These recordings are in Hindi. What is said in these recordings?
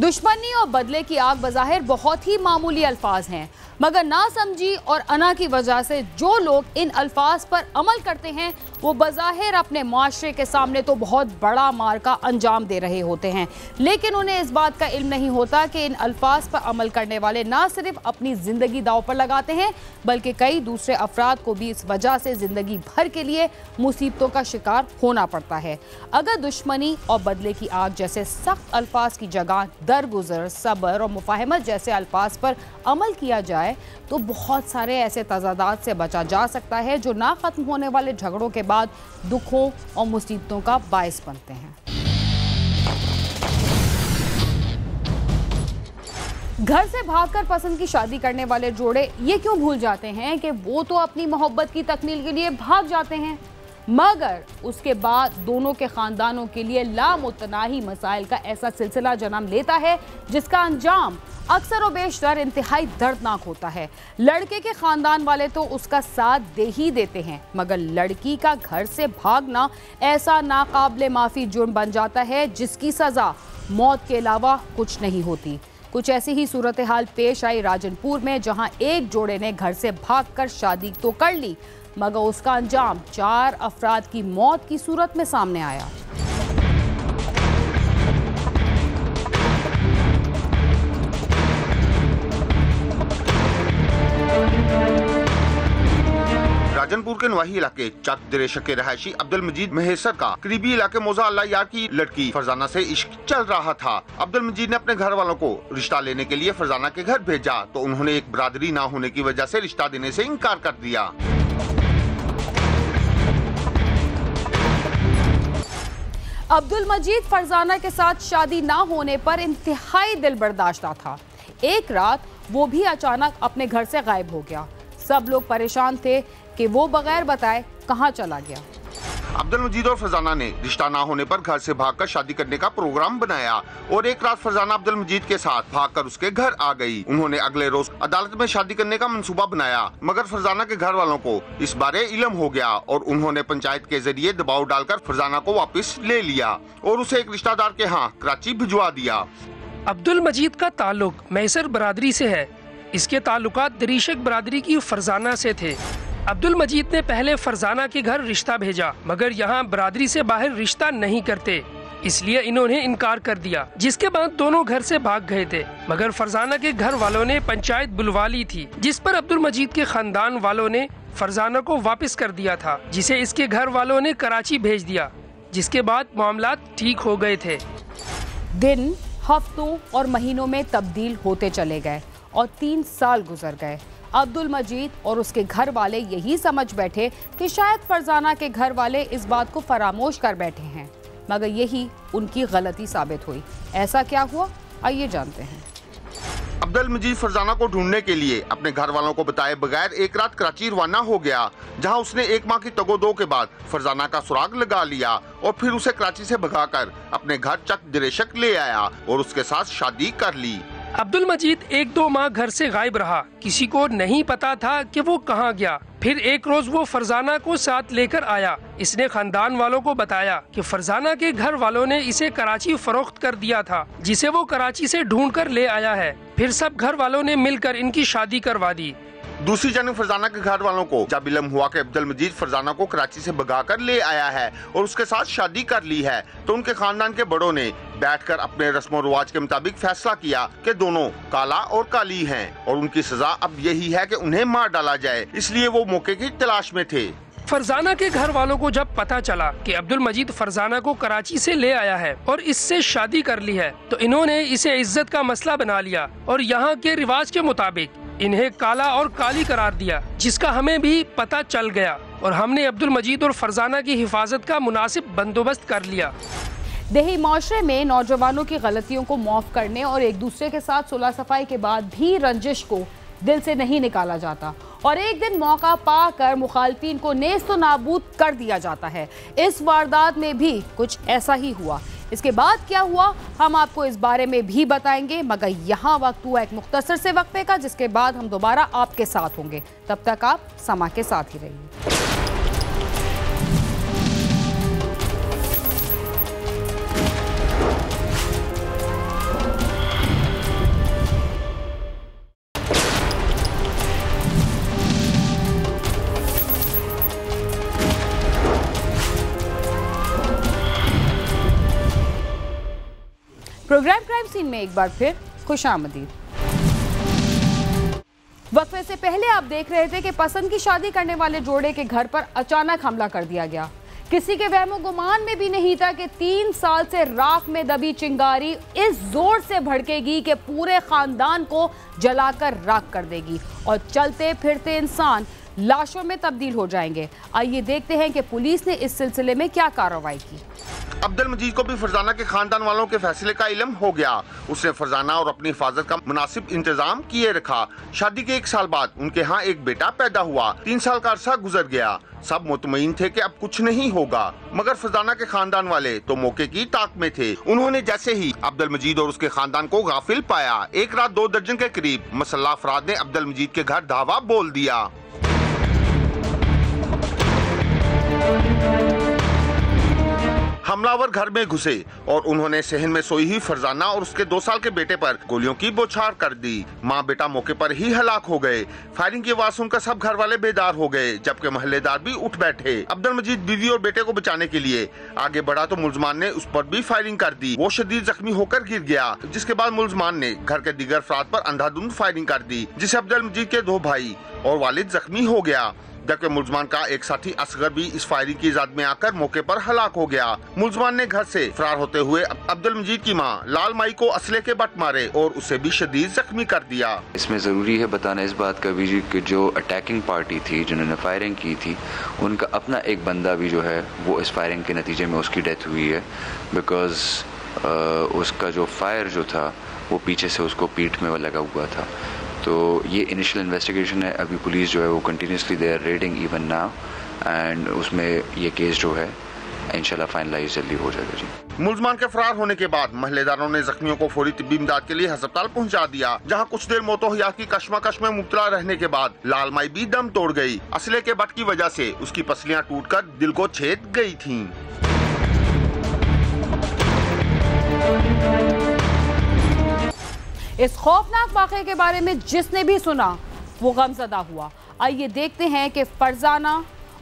दुश्मनी और बदले की आग बज़ाहिर बहुत ही मामूली अल्फाज हैं, मगर नासमझी और अना की वजह से जो लोग इन अल्फाज पर अमल करते हैं वो बज़ाहिर अपने माशरे के सामने तो बहुत बड़ा मार का अंजाम दे रहे होते हैं, लेकिन उन्हें इस बात का इल्म नहीं होता कि इन अल्फाज पर अमल करने वाले ना सिर्फ अपनी ज़िंदगी दाव पर लगाते हैं बल्कि कई दूसरे अफराद को भी इस वजह से ज़िंदगी भर के लिए मुसीबतों का शिकार होना पड़ता है। अगर दुश्मनी और बदले की आग जैसे सख्त अल्फाज की जगह दरगुजर, सब्र और मुफाहमत जैसे अल्फाज पर अमल किया जाए तो बहुत सारे ऐसे तजादात से बचा जा सकता है जो ना खत्म होने वाले झगड़ों के बाद दुखों और मुसीबतों का बायस बनते हैं। घर से भागकर पसंद की शादी करने वाले जोड़े ये क्यों भूल जाते हैं कि वो तो अपनी मोहब्बत की तकमील के लिए भाग जाते हैं, मगर उसके बाद दोनों के खानदानों के लिए लामुतनाही मसाइल का ऐसा सिलसिला जन्म लेता है जिसका अंजाम अक्सर और बेशतर इंतहाई दर्दनाक होता है। लड़के के खानदान वाले तो उसका साथ दे ही देते हैं, मगर लड़की का घर से भागना ऐसा नाकाबिले माफ़ी जुर्म बन जाता है जिसकी सज़ा मौत के अलावा कुछ नहीं होती। कुछ ऐसी ही सूरत हाल पेश आई राजनपुर में, जहां एक जोड़े ने घर से भागकर शादी तो कर ली मगर उसका अंजाम 4 अफराद की मौत की सूरत में सामने आया। राजनपुर के नवाही इलाके चक दिरेशक के रहायशी अब्दुल मजीद महेसर का करीबी इलाके मौजा अल्लाह यार की लड़की फरजाना से इश्क चल रहा था। अब्दुल मजीद ने अपने घर वालों को रिश्ता लेने के लिए फरजाना के घर भेजा तो उन्होंने एक बरादरी ना होने की वजह से रिश्ता देने से इनकार कर दिया। अब्दुल मजीद फरजाना के साथ शादी ना होने पर इंतहाई दिल बर्दाश्ता था। एक रात वो भी अचानक अपने घर से गायब हो गया। सब लोग परेशान थे कि वो बगैर बताए कहां चला गया। अब्दुल मजीद और फरजाना ने रिश्ता ना होने पर घर से भागकर शादी करने का प्रोग्राम बनाया और एक रात फरजाना अब्दुल मजीद के साथ भागकर उसके घर आ गई। उन्होंने अगले रोज अदालत में शादी करने का मंसूबा बनाया, मगर फरजाना के घर वालों को इस बारे इल्म हो गया और उन्होंने पंचायत के जरिए दबाव डालकर फरजाना को वापस ले लिया और उसे एक रिश्तेदार के यहाँ कराची भिजवा दिया। अब्दुल मजीद का ताल्लुक मैसर बरादरी से है। इसके ताल्लुकात दरीशक बरादरी की फरजाना से थे। अब्दुल मजीद ने पहले फरजाना के घर रिश्ता भेजा, मगर यहाँ बरादरी से बाहर रिश्ता नहीं करते, इसलिए इन्होंने इनकार कर दिया, जिसके बाद दोनों घर से भाग गए थे। मगर फरजाना के घर वालों ने पंचायत बुलवा ली थी, जिस पर अब्दुल मजीद के खानदान वालों ने फरजाना को वापस कर दिया था, जिसे इसके घर वालों ने कराची भेज दिया, जिसके बाद मामला ठीक हो गए थे। दिन हफ्तों और महीनों में तब्दील होते चले गए और 3 साल गुजर गए। अब्दुल मजीद और उसके घर वाले यही समझ बैठे कि शायद फरजाना के घर वाले इस बात को फरामोश कर बैठे हैं, मगर यही उनकी गलती साबित हुई। ऐसा क्या हुआ, आइए जानते हैं। अब्दुल मजीद फरजाना को ढूंढने के लिए अपने घर वालों को बताए बगैर एक रात कराची रवाना हो गया, जहां उसने 1 माह की तगोदो के बाद फरजाना का सुराग लगा लिया और फिर उसे कराची से भगाकर अपने घर चक दिरेशक ले आया और उसके साथ शादी कर ली। अब्दुल मजीद 1-2 माह घर से गायब रहा, किसी को नहीं पता था कि वो कहाँ गया। फिर एक रोज वो फरजाना को साथ लेकर आया। इसने खानदान वालों को बताया कि फरजाना के घर वालों ने इसे कराची फरोख्त कर दिया था, जिसे वो कराची से ढूंढ कर ले आया है। फिर सब घर वालों ने मिलकर इनकी शादी करवा दी। दूसरी जानिब फरजाना के घर वालों को जब इल्म हुआ कि अब्दुल मजीद फरजाना को कराची से भगाकर ले आया है और उसके साथ शादी कर ली है, तो उनके खानदान के बड़ों ने बैठकर अपने रस्म और रिवाज के मुताबिक फैसला किया कि दोनों काला और काली हैं और उनकी सजा अब यही है कि उन्हें मार डाला जाए। इसलिए वो मौके की तलाश में थे। फरजाना के घर वालों को जब पता चला कि अब्दुल मजीद फरजाना को कराची से ले आया है और इससे शादी कर ली है, तो इन्होंने इसे इज्जत का मसला बना लिया और यहाँ के रिवाज के मुताबिक इन्हें काला और काली करार दिया, जिसका हमें भी पता चल गया और हमने अब्दुल मजीद और फरजाना की हिफाजत का मुनासिब बंदोबस्त कर लिया। देही माशरे में नौजवानों की गलतियों को माफ करने और एक दूसरे के साथ सुलह सफाई के बाद भी रंजिश को दिल से नहीं निकाला जाता और एक दिन मौका पाकर मुखालफिन को नेस्तो नाबूद कर दिया जाता है। इस वारदात में भी कुछ ऐसा ही हुआ। इसके बाद क्या हुआ हम आपको इस बारे में भी बताएंगे, मगर यहाँ वक्त हुआ एक मुख्तसर से वक्फे का, जिसके बाद हम दोबारा आपके साथ होंगे। तब तक आप समा के साथ ही रहिए। प्रोग्राम क्राइम सीन में एक बार फिर खुशामदीद। वक्फे से पहले आप देख रहे थे कि पसंद की शादी करने वाले जोड़े के घर पर अचानक हमला कर दिया गया। किसी के वहमो गुमान में भी नहीं था कि 3 साल से राख में दबी चिंगारी इस जोर से भड़केगी कि पूरे खानदान को जलाकर राख कर देगी और चलते फिरते इंसान लाशों में तब्दील हो जाएंगे। आइए देखते हैं कि पुलिस ने इस सिलसिले में क्या कार्रवाई की। अब्दुल मजीद को भी फरजाना के खानदान वालों के फैसले का इल्म हो गया। उसने फरजाना और अपनी हिफाजत का मुनासिब इंतजाम किए रखा। शादी के 1 साल बाद उनके यहाँ एक बेटा पैदा हुआ। 3 साल का अरसा गुजर गया। सब मुतमईन थे कि अब कुछ नहीं होगा, मगर फरजाना के खानदान वाले तो मौके की ताक में थे। उन्होंने जैसे ही अब्दुल मजीद और उसके खानदान को गाफिल पाया, एक रात 2 दर्जन के करीब मुसल्लह अफराद ने अब्दुल मजीद के घर धावा बोल दिया। हमलावर घर में घुसे और उन्होंने सहन में सोई हुई फरजाना और उसके 2 साल के बेटे पर गोलियों की बौछार कर दी। माँ बेटा मौके पर ही हलाक हो गए। फायरिंग की आवाज सुनकर सब घर वाले बेदार हो गए, जबकि मोहल्लेदार भी उठ बैठे। अब्दुल मजीद बीवी और बेटे को बचाने के लिए आगे बढ़ा तो मुलजमान ने उस पर भी फायरिंग कर दी। वो शदीद जख्मी होकर गिर गया, जिसके बाद मुलजमान ने घर के दीगर अफराद पर अंधाधुंध फायरिंग कर दी, जिससे अब्दुल मजीद के 2 भाई और वालिद जख्मी हो गया, जबकि मुलजमान का एक साथी असगर भी इस फायरिंग की ज़द में आकर मौके पर हलाक हो गया। मुलजमान ने घर से फरार होते हुए अब्दुल मजीद की मां लाल माई को असले के बट मारे और उसे भी शदीद जख्मी कर दिया। इसमें ज़रूरी है बताना इस बात का भी कि जो अटैकिंग पार्टी थी जिन्होंने फायरिंग की थी, उनका अपना एक बंदा भी जो है वो इस फायरिंग के नतीजे में उसकी डेथ हुई है, बिकॉज उसका जो फायर जो था वो पीछे से उसको पीठ में लगा हुआ था। तो ये इनिशियल इन्वेस्टिगेशन है। अभी पुलिस जो है वो continuously they are raiding even now and उसमें ये केस जो है इंशाल्लाह फाइनलाइज जल्दी हो जाएगा जी। मुलजमान के फरार होने के बाद महल्लेदारों ने जख्मियों को फौरी तिब्बी इमदाद के लिए अस्पताल पहुंचा दिया, जहां कुछ देर मौतो-हयात की कशमकश में मुब्तला रहने के बाद लाल माई भी दम तोड़ गई। असले के बट की वजह से उसकी पसलियां टूटकर दिल को छेद गई थीं। इस खौफनाक वाक़े के बारे में जिसने भी सुना वो गमज़दा हुआ। आइए देखते हैं कि फरजाना,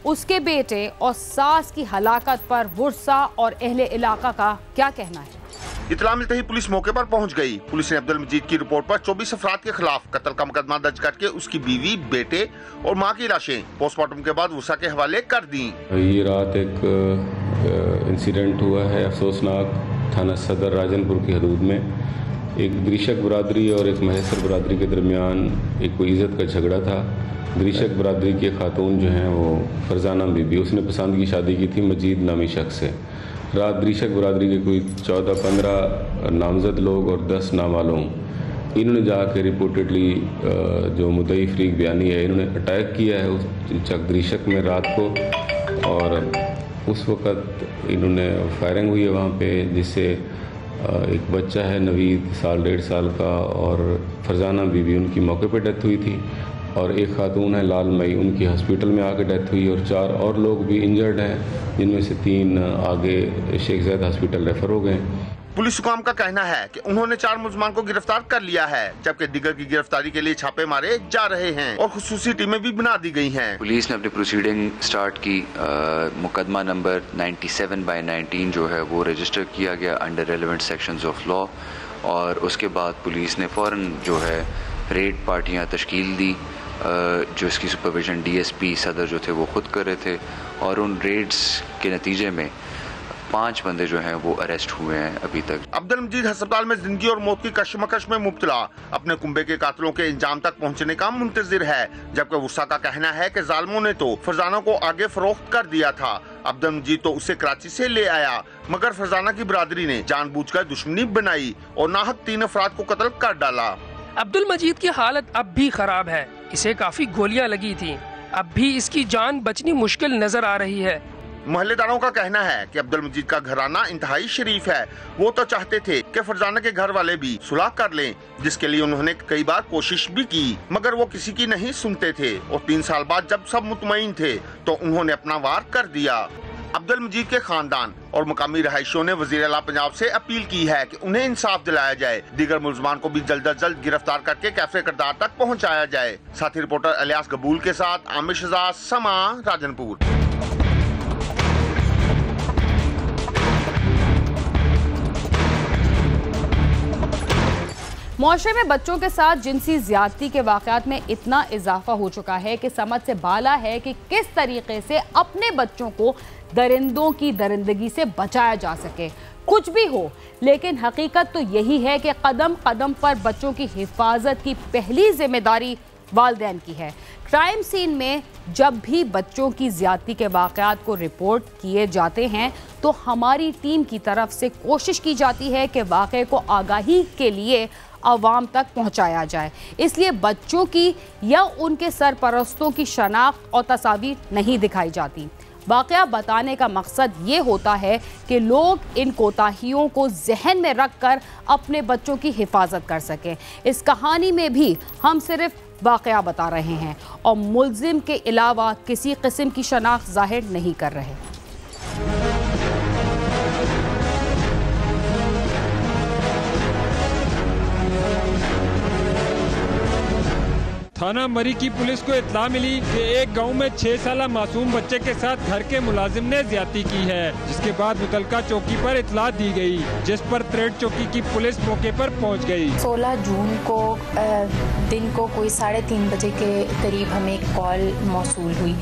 उसके बेटे और सास की हलाकत पर वुरसा और अहले इलाका का क्या कहना है। इतला मिलते ही पुलिस मौके पर पहुंच गई। पुलिस ने अब्दुल मजीद की रिपोर्ट पर 24 अफराद के खिलाफ कत्ल का मुकदमा दर्ज करके उसकी बीवी, बेटे और मां की लाशें पोस्टमार्टम के बाद वुरसा के हवाले कर दी। ये रात एक इंसिडेंट हुआ है अफसोसनाक थाना सदर राजनपुर की हदूद में। एक दृशक बरादरी और एक महेसर बरादरी के दरमियान एक कोई इज़्ज़त का झगड़ा था। दृशक बरादरी के खातून जो हैं वो फरजाना बीबी, उसने पसंद की शादी की थी मजीद नामी शख्स से। रात दृशक बरादरी के कोई 14-15 नामजद लोग और 10 नामालूम, इन्होंने जाकर रिपोर्टेडली जो मुद्दई फरीक बयानी है, इन्होंने अटैक किया है उस चक दृशक में रात को, और उस वक़्त इन्होंने फायरिंग हुई है वहाँ पे, जिससे एक बच्चा है नवीद 1.5 साल का और फरजाना बीबी उनकी मौके पे डेथ हुई थी, और एक खातून है लाल मई, उनकी हॉस्पिटल में आके डेथ हुई, और 4 और लोग भी इंजर्ड हैं, जिनमें से 3 आगे शेख ज़ैद हॉस्पिटल रेफर हो गए। पुलिस हुकाम का कहना है कि उन्होंने 4 मुलजमान को गिरफ्तार कर लिया है, जबकि दिगर की गिरफ्तारी के लिए छापे मारे जा रहे हैं और खुसूसी टीमें भी बना दी गई हैं। पुलिस ने अपनी प्रोसीडिंग स्टार्ट की। मुकदमा नंबर 97/19 जो है वो रजिस्टर किया गया under relevant sections of law, और उसके बाद पुलिस ने फ़ौरन जो है रेड पार्टियां तश्कील दी, जो इसकी सुपरविजन DSP सदर जो थे वो खुद कर रहे थे, और उन रेड्स के नतीजे में 5 बंदे जो हैं वो अरेस्ट हुए हैं अभी तक। अब्दुल मजीद अस्पताल में जिंदगी और मौत की कशमकश में मुब्तला अपने कुंबे के कातिलों के इंजाम तक पहुंचने का मुंतजिर है, जबकि वुरसा का कहना है कि जालिमों ने तो फरजाना को आगे फरोख्त कर दिया था। अब्दुल मजीद तो उसे कराची से ले आया, मगर फरजाना की बरादरी ने जानबूझकर दुश्मनी बनाई और नाहक 3 अफराद को कत्ल कर डाला। अब्दुल मजीद की हालत अब भी खराब है। इसे काफी गोलियां लगी थी। अब भी इसकी जान बचनी मुश्किल नजर आ रही है। मोहल्लेदारों का कहना है कि अब्दुल मजीद का घराना इंतहाई शरीफ है। वो तो चाहते थे कि फरजाना के घर वाले भी सुलह कर लें, जिसके लिए उन्होंने कई बार कोशिश भी की, मगर वो किसी की नहीं सुनते थे, और 3 साल बाद जब सब मुतमईन थे तो उन्होंने अपना वार कर दिया। अब्दुल मजीद के खानदान और मुकामी रहायशियों ने वज़ीर आला पंजाब से अपील की है कि उन्हें इंसाफ दिलाया जाए, दीगर मुलजमान को भी जल्द अज जल्द गिरफ्तार करके कैफे किरदार तक पहुँचाया जाए। साथी रिपोर्टर इलियास गबूल के साथ आमिर शहजाद, समा, राजनपुर। मुआशरे में बच्चों के साथ जिनसी ज्यादती के वाक़यात में इतना इजाफा हो चुका है कि समझ से बाला है कि किस तरीके से अपने बच्चों को दरिंदों की दरिंदगी से बचाया जा सके। कुछ भी हो, लेकिन हकीकत तो यही है कि कदम कदम पर बच्चों की हिफाजत की पहली जिम्मेदारी वालिदैन की है। क्राइम सीन में जब भी बच्चों की ज्यादती के वाक़यात को रिपोर्ट किए जाते हैं तो हमारी टीम की तरफ से कोशिश की जाती है कि वाक़े को आगाही के लिए आवाम तक पहुंचाया जाए। इसलिए बच्चों की या उनके सरपरस्तों की शनाख्त और तस्वीर नहीं दिखाई जाती। वाक़या बताने का मकसद ये होता है कि लोग इन कोताहियों को जहन में रखकर अपने बच्चों की हिफाजत कर सकें। इस कहानी में भी हम सिर्फ वाक़या बता रहे हैं और मुल्ज़िम के अलावा किसी किस्म की शनाख्त ज़ाहिर नहीं कर रहे। थाना मरी की पुलिस को इत्तला मिली कि एक गांव में 6 साला मासूम बच्चे के साथ घर के मुलाजिम ने ज्यादती की है, जिसके बाद मुतलका चौकी पर इत्तला दी गई, जिस पर त्रेड चौकी की पुलिस मौके पर पहुंच गई। 16 जून को दिन को कोई 3:30 बजे के करीब हमें एक कॉल मौसूल हुई,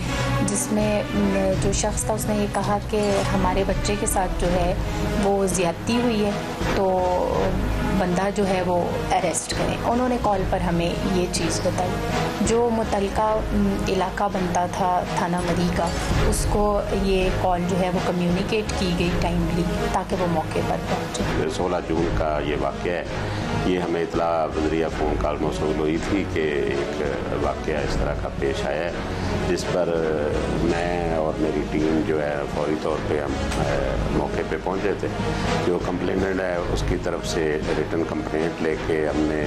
जिसमें जो शख्स था उसने ये कहा कि हमारे बच्चे के साथ जो है वो ज्यादती हुई है, तो बंदा जो है वो अरेस्ट करें। उन्होंने कॉल पर हमें ये चीज़ बताई। जो मुतलका इलाका बनता था थाना मरी का, उसको ये कॉल जो है वो कम्युनिकेट की गई टाइमली, ताकि वो मौके पर पहुँचे। 16 जून का ये वाक़या है, ये हमें इतला बजरिया फ़ोन कॉल मौसूल हुई थी कि एक वाक़या इस तरह का पेश आया है, जिस पर मैं और मेरी टीम जो है फौरी तौर पे हम मौके पे पहुंचे थे। जो कंप्लेनेंट है उसकी तरफ से रिटन कंप्लेंट लेके हमने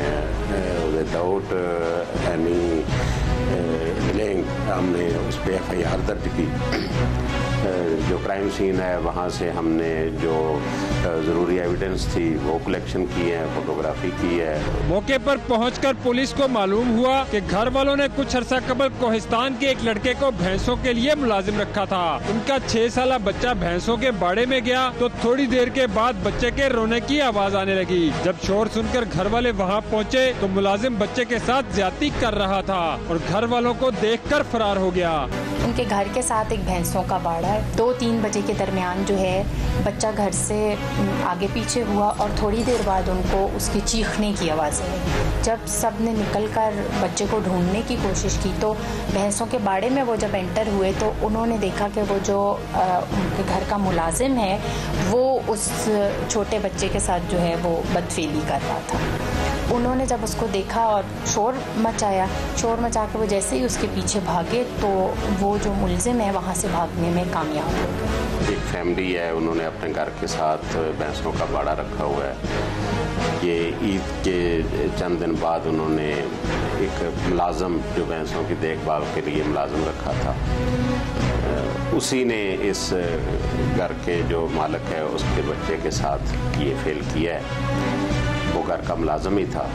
विदाउट एनी डिलेइंग हमने उस पर FIR दर्ज की। जो क्राइम सीन है वहाँ से हमने जो ज़रूरी एविडेंस थी वो कलेक्शन की है, फोटोग्राफी की है। मौके पर पहुंचकर पुलिस को मालूम हुआ कि घर वालों ने कुछ अरसा कबल कोहिस्तान के एक लड़के को भैंसों के लिए मुलाजिम रखा था। उनका 6 साला बच्चा भैंसों के बाड़े में गया तो थोड़ी देर के बाद बच्चे के रोने की आवाज आने लगी। जब शोर सुनकर घर वाले वहाँ पहुँचे तो मुलाजिम बच्चे के साथ ज्यादती कर रहा था और घर वालों को देखकर फरार हो गया। उनके घर के साथ एक भैंसों का बाड़ा है। 2-3 बजे के दरमियान जो है बच्चा घर से आगे पीछे हुआ और थोड़ी देर बाद उनको उसकी चीखने की आवाज़ आई। जब सब ने निकलकर बच्चे को ढूंढने की कोशिश की तो भैंसों के बाड़े में वो जब एंटर हुए तो उन्होंने देखा कि वो जो उनके घर का मुलाजिम है वो उस छोटे बच्चे के साथ जो है वो बदफेली कर रहा था। उन्होंने जब उसको देखा और शोर मचा के वो जैसे ही उसके पीछे भागे तो वो जो मुलजिम है वहाँ से भागने में कामयाब हो गए। एक फैमिली है, उन्होंने अपने घर के साथ भैंसों का बाड़ा रखा हुआ है। ये ईद के चंद दिन बाद उन्होंने एक मुलाजम जो भैंसों की देखभाल के लिए मुलाजम रखा था, उसी ने इस घर के जो मालिक है उसके बच्चे के साथ ये फेल किया है। वो घर का मुलाजम ही था।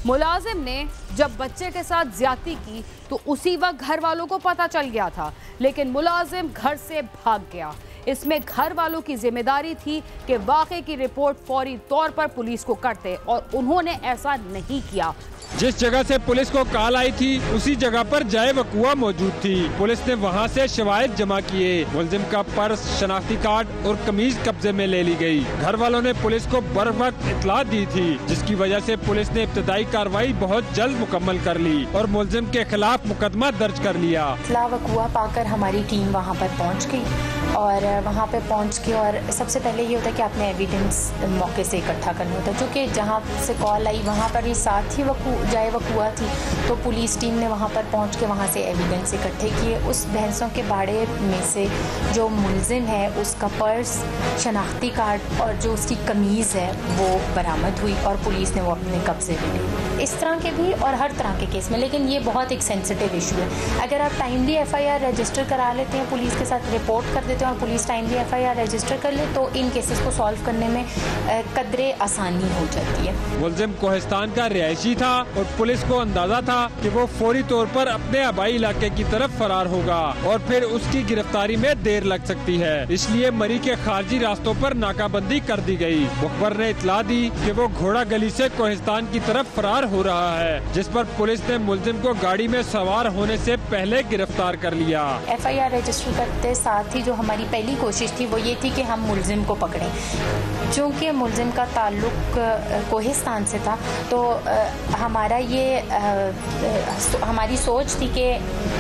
मुलाजिम ने जब बच्चे के साथ ज्यादती की तो उसी वक्त घर वालों को पता चल गया था, लेकिन मुलाजिम घर से भाग गया। इसमें घर वालों की जिम्मेदारी थी कि वाक़े की रिपोर्ट फौरी तौर पर पुलिस को करते और उन्होंने ऐसा नहीं किया। जिस जगह से पुलिस को कॉल आई थी उसी जगह पर जाए वकुआ मौजूद थी। पुलिस ने वहां से शवाहिद जमा किए। मुलजिम का पर्स, शनाख्ती कार्ड और कमीज कब्जे में ले ली गई। घर वालों ने पुलिस को बर वक्त इत्तला दी थी, जिसकी वजह से पुलिस ने इब्तदाई कार्रवाई बहुत जल्द मुकम्मल कर ली और मुलजिम के खिलाफ मुकदमा दर्ज कर लिया। इत्तला वकुआ पाकर हमारी टीम वहाँ पर पहुँच गई और वहाँ पे पहुँच के और सबसे पहले ये होता है कि आपने एविडेंस मौके से इकट्ठा करना होता है, क्योंकि जहाँ से कॉल आई वहाँ पर ही साथ ही जाए वकुआ थी, तो पुलिस टीम ने वहाँ पर पहुँच के वहाँ से एविडेंस इकट्ठे किए। उस भैंसों के बाड़े में से जो मुलजिम है उसका पर्स, शनाख्ती कार्ड और जो उसकी कमीज़ है वो बरामद हुई और पुलिस ने वो अपने कब्जे में ली। इस तरह के भी और हर तरह के केस में, लेकिन ये बहुत एक सेंसिटिव इशू है। अगर आप टाइमली FIR रजिस्टर करा लेते हैं, पुलिस के साथ रिपोर्ट कर देते देते हैं और पुलिस टाइमली FIR रजिस्टर कर ले तो इन केसेस को सॉल्व करने में कदरे आसानी हो जाती है। मुलजिम कोहिस्तान का रिहायशी था और पुलिस को अंदाजा था कि वो फौरी तौर पर अपने आबाई इलाके की तरफ फरार होगा और फिर उसकी गिरफ्तारी में देर लग सकती है, इसलिए मरी के खारजी रास्तों पर नाकाबंदी कर दी गई। मुखबर ने इतला दी कि वो घोड़ा गली से कोहिस्तान की तरफ फरार हो रहा है, जिस पर पुलिस ने मुलजिम को गाड़ी में सवार होने से पहले गिरफ्तार कर लिया। FIR रजिस्टर करते साथ ही जो हमारी पहली कोशिश थी वो ये थी कि हम मुलजिम को पकड़ें। चूँकि मुलजिम का ताल्लुक कोहिस्तान से था तो हमारी सोच थी कि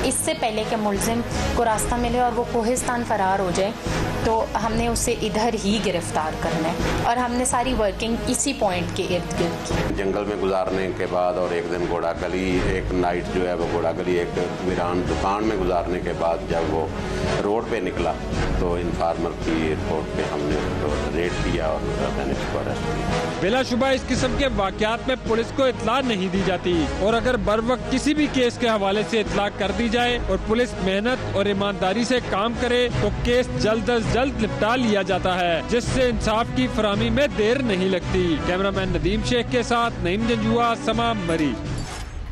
इससे पहले कि मुलजिम को रास्ता मिले और वो कोहिस्तान फरार हो जाए तो हमने उसे इधर ही गिरफ्तार करना है और हमने सारी वर्किंग इसी पॉइंट के इर्द गिर्द की। जंगल में गुजारने के बाद और एक दिन घोड़ा गली, एक नाइट जो है वो घोड़ा गली एक वीरान दुकान में गुजारने के बाद जब वो रोड पे निकला तो इन्फार्मर की रिपोर्ट पे हमने उसको रेड किया और मैंने उसको अरेस्ट किया। बिलाशुबा इस किस्म के वाकयात में पुलिस को इत्ला नहीं दी जाती और अगर बर वक्त किसी भी केस के हवाले से इत्ला कर दी जाए और पुलिस मेहनत और ईमानदारी से काम करे तो केस जल्द अज जल्द निपटा लिया जाता है, जिससे इंसाफ की फराहमी में देर नहीं लगती। कैमरामैन नदीम शेख के साथ नईम जंजुआ, समा मरी।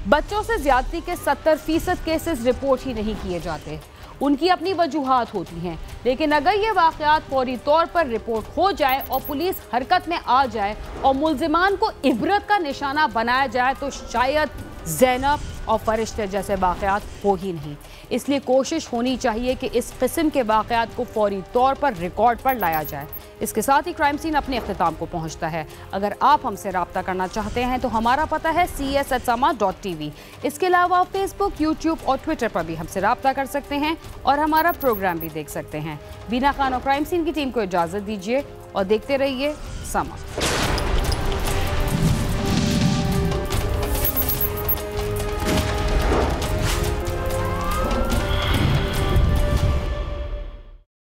बच्चों से ज्यादती के 70% केसेस रिपोर्ट ही नहीं किए जाते। उनकी अपनी वजूहात होती हैं, लेकिन अगर ये वाक़यात फौरी तौर पर रिपोर्ट हो जाए और पुलिस हरकत में आ जाए और मुल्जिमान को इबरत का निशाना बनाया जाए तो शायद ज़ैनब और फरिश्ते जैसे वाक़यात हो ही नहीं। इसलिए कोशिश होनी चाहिए कि इस किस्म के वाक़यात को फौरी तौर पर रिकॉर्ड पर लाया जाए। इसके साथ ही क्राइम सीन अपने अख्तिताम को पहुंचता है। अगर आप हमसे रब्ता करना चाहते हैं तो हमारा पता है cs@sama.tv। इसके अलावा आप फेसबुक, यूट्यूब और ट्विटर पर भी हमसे रब्ता कर सकते हैं और हमारा प्रोग्राम भी देख सकते हैं। बीना खान और क्राइम सीन की टीम को इजाज़त दीजिए और देखते रहिए समा।